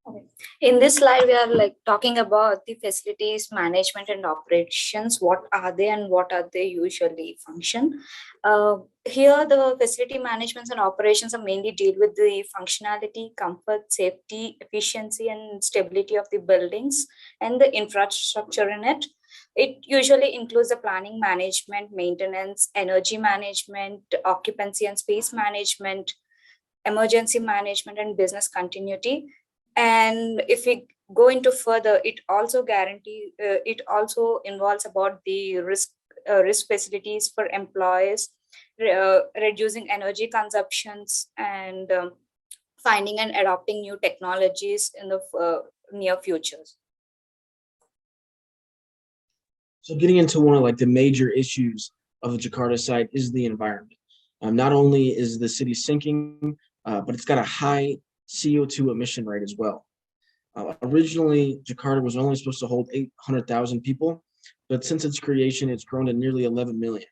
Okay. In this slide, we are like talking about the facilities management and operations. What are they and what are they usually function? Here, the facility management and operations are mainly deal with the functionality, comfort, safety, efficiency, and stability of the buildings and the infrastructure in it. It usually includes the planning, management, maintenance, energy management, occupancy and space management, emergency management, and business continuity. And if we go into further, it also involves about the risk facilities for employees, reducing energy consumptions, and finding and adopting new technologies in the near futures. So getting into one of like the major issues of the Jakarta site is the environment. Not only is the city sinking, but it's got a high CO2 emission rate as well. Originally, Jakarta was only supposed to hold 800,000 people, but since its creation, it's grown to nearly 11 million.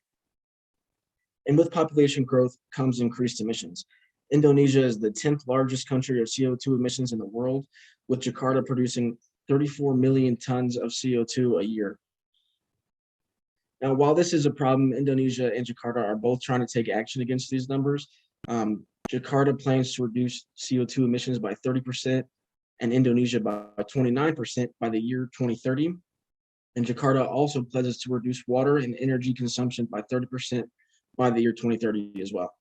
And with population growth comes increased emissions. Indonesia is the 10th largest country of CO2 emissions in the world, with Jakarta producing 34 million tons of CO2 a year. Now, while this is a problem, Indonesia and Jakarta are both trying to take action against these numbers. Jakarta plans to reduce CO2 emissions by 30% and Indonesia by 29% by the year 2030. And Jakarta also pledges to reduce water and energy consumption by 30% by the year 2030 as well.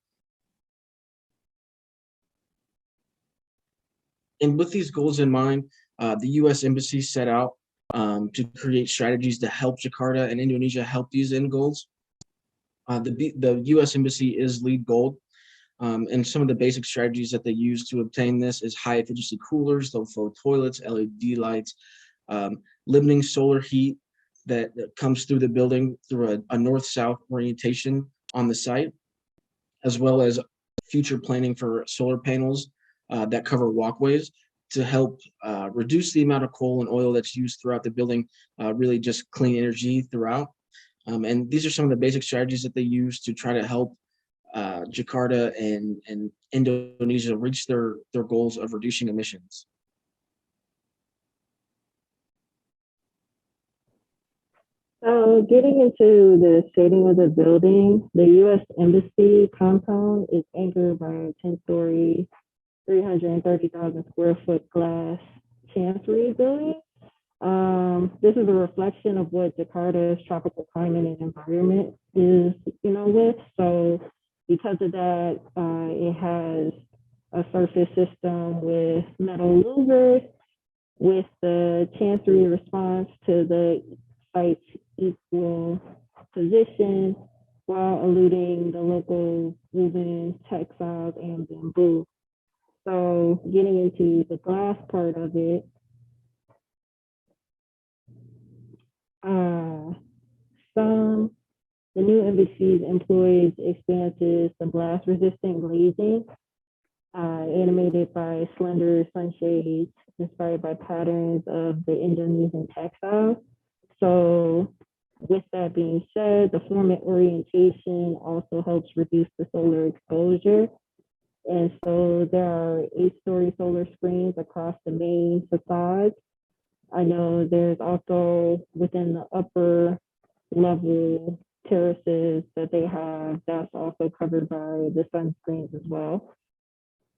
And with these goals in mind, the U.S. Embassy set out to create strategies to help Jakarta and Indonesia help these end goals. The U.S. Embassy is LEED Gold, and some of the basic strategies that they use to obtain this is high efficiency coolers, low-flow toilets, LED lights, limiting solar heat that comes through the building through a north-south orientation on the site, as well as future planning for solar panels that cover walkways to help reduce the amount of coal and oil that's used throughout the building, really just clean energy throughout. And these are some of the basic strategies that they use to try to help Jakarta and Indonesia reach their goals of reducing emissions. So getting into the shading of the building, the U.S. Embassy compound is anchored by a 10-story, 330,000 square foot glass chancery building. This is a reflection of what Jakarta's tropical climate and environment is, with. So because of that, it has a surface system with metal louvers, with the chancery response to the site's equal position while eluding the local woven textiles and bamboo. So getting into the glass part of it, the new embassy employs expansive and blast-resistant glazing, animated by slender sunshades inspired by patterns of the Indonesian textiles. So with that being said, the format orientation also helps reduce the solar exposure. And so there are 8-story solar screens across the main facade. I know there's also within the upper level terraces that they have, that's also covered by the sunscreens as well.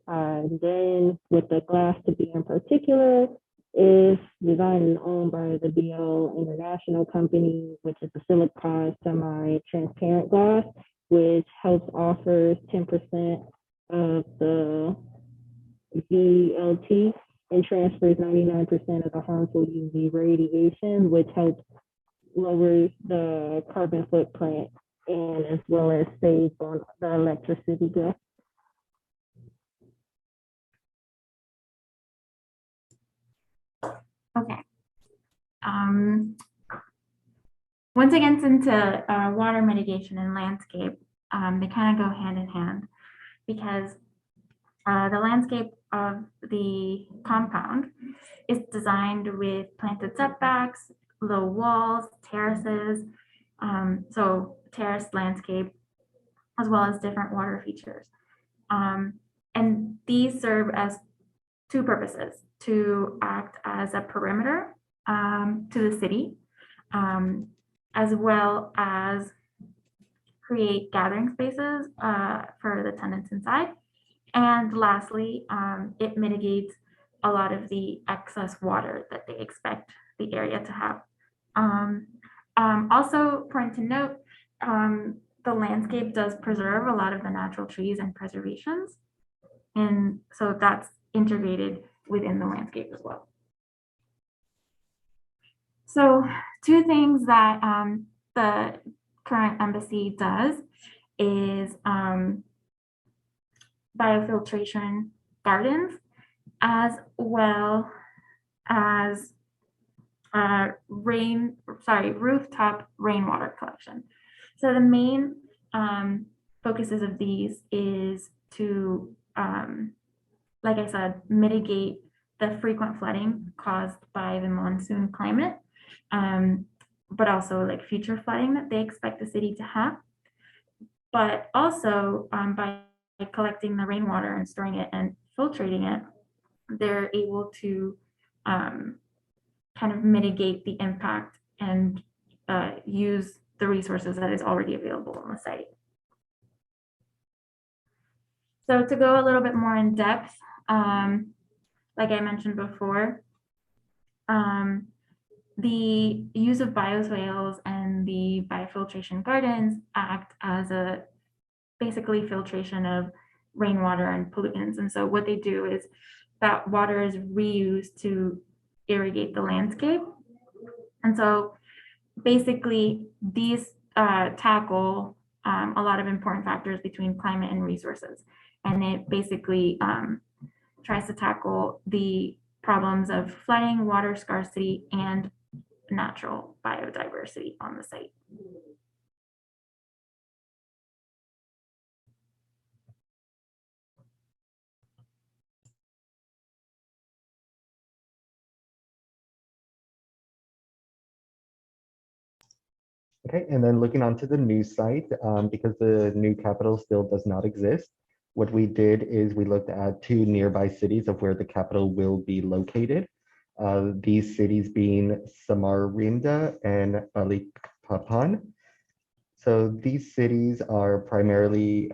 And then with the glass to be in particular, is designed and owned by the BL International Company, which is a silicon semi-transparent glass, which helps offer 10% of the VLT and transfers 99% of the harmful UV radiation, which helps lower the carbon footprint and as well as save on the electricity bill. Okay. Once it gets into water mitigation and landscape, they kind of go hand in hand because the landscape of the compound is designed with planted setbacks, low walls, terraces, so terraced landscape, as well as different water features. And these serve as two purposes: to act as a perimeter to the city, as well as create gathering spaces for the tenants inside. And lastly, it mitigates a lot of the excess water that they expect the area to have. Also important to note, the landscape does preserve a lot of the natural trees and preservations. And so that's integrated within the landscape as well. So two things that the current embassy does is biofiltration gardens, as well as rooftop rainwater collection. So the main focuses of these is to, like I said, mitigate the frequent flooding caused by the monsoon climate, but also like future flooding that they expect the city to have. But also by collecting the rainwater and storing it and filtrating it, they're able to kind of mitigate the impact and use the resources that is already available on the site. So to go a little bit more in depth, like I mentioned before, the use of bioswales and the biofiltration gardens act as a basically filtration of rainwater and pollutants. And so what they do is that water is reused to irrigate the landscape. And so basically these tackle a lot of important factors between climate and resources. And it basically tries to tackle the problems of flooding, water scarcity, and natural biodiversity on the site. Okay, and then looking onto the new site, because the new capital still does not exist, what we did is we looked at two nearby cities of where the capital will be located. These cities being Samarinda and Balikpapan. So these cities are primarily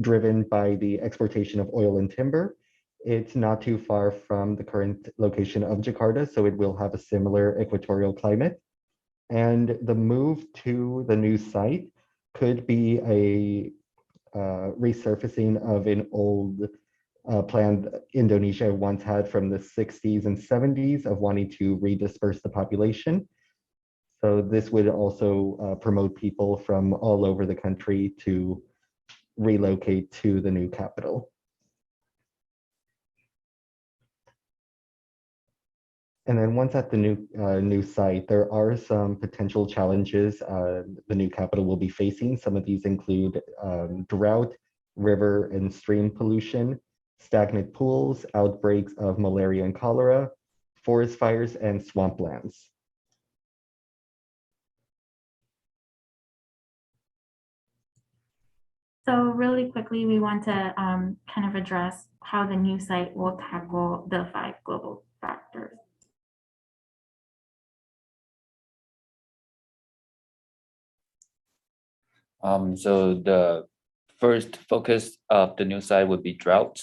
driven by the exportation of oil and timber. It's not too far from the current location of Jakarta, so it will have a similar equatorial climate. And the move to the new site could be a resurfacing of an old plan Indonesia once had from the 60s and 70s of wanting to redisperse the population. So this would also promote people from all over the country to relocate to the new capital. And then once at the new site, there are some potential challenges the new capital will be facing. Some of these include drought, river and stream pollution, stagnant pools, outbreaks of malaria and cholera, forest fires, and swamplands. So really quickly, we want to kind of address how the new site will tackle the 5 global factors. So the first focus of the new site would be drought.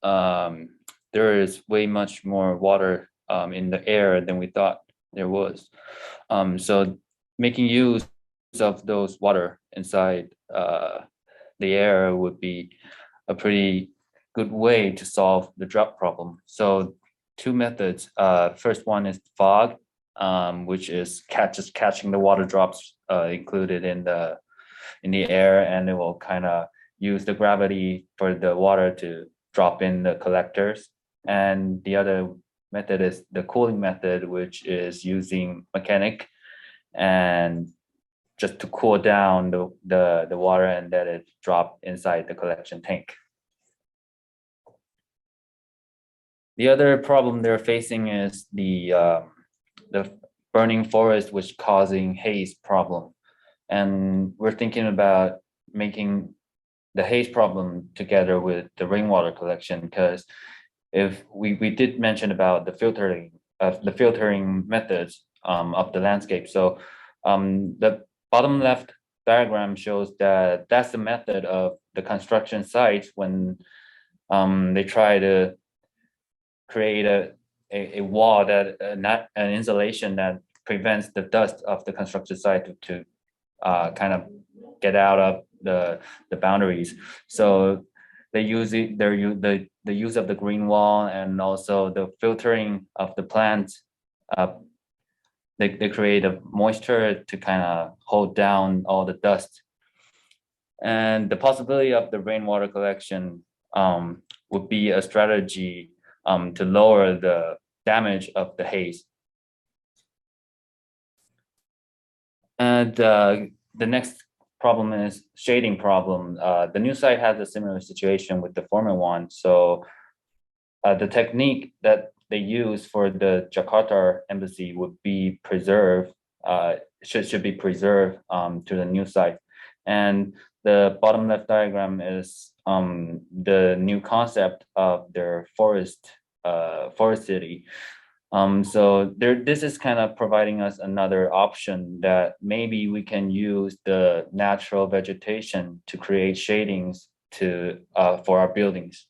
There is way much more water in the air than we thought there was. So making use of those water inside the air would be a pretty good way to solve the drought problem. So 2 methods. First one is fog, which is catching the water drops included in the air, and it will kind of use the gravity for the water to drop in the collectors. And the other method is the cooling method, which is using mechanic and just to cool down the water and let it drop inside the collection tank. The other problem they're facing is the burning forest, which causing haze problem. And we're thinking about making the haze problem together with the rainwater collection, because if we did mention about the filtering methods of the landscape. So the bottom left diagram shows that that's the method of the construction sites when they try to create a wall that not an insulation that prevents the dust of the construction site to kind of get out of the boundaries. So they use it, the use of the green wall and also the filtering of the plants. They create a moisture to kind of hold down all the dust. And the possibility of the rainwater collection would be a strategy to lower the damage of the haze. And the next problem is shading problem. The new site has a similar situation with the former one. So the technique that they use for the Jakarta embassy would be preserved, should be preserved to the new site. And the bottom left diagram is the new concept of their forest city. So this is kind of providing us another option that maybe we can use the natural vegetation to create shadings to for our buildings.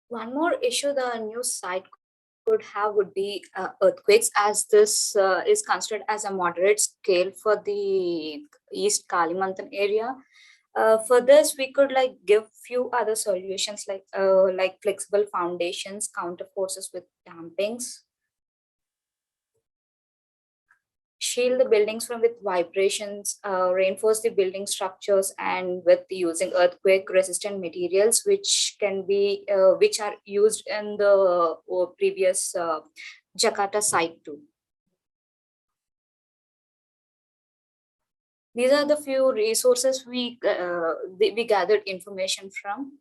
One more issue the new site could have would be earthquakes, as this is considered as a moderate scale for the East Kalimantan area. For this, we could like give few other solutions like flexible foundations, counter forces with dampings, shield the buildings from with vibrations, reinforce the building structures, and with using earthquake resistant materials, which can be which are used in the previous Jakarta site too. These are the few resources we gathered information from.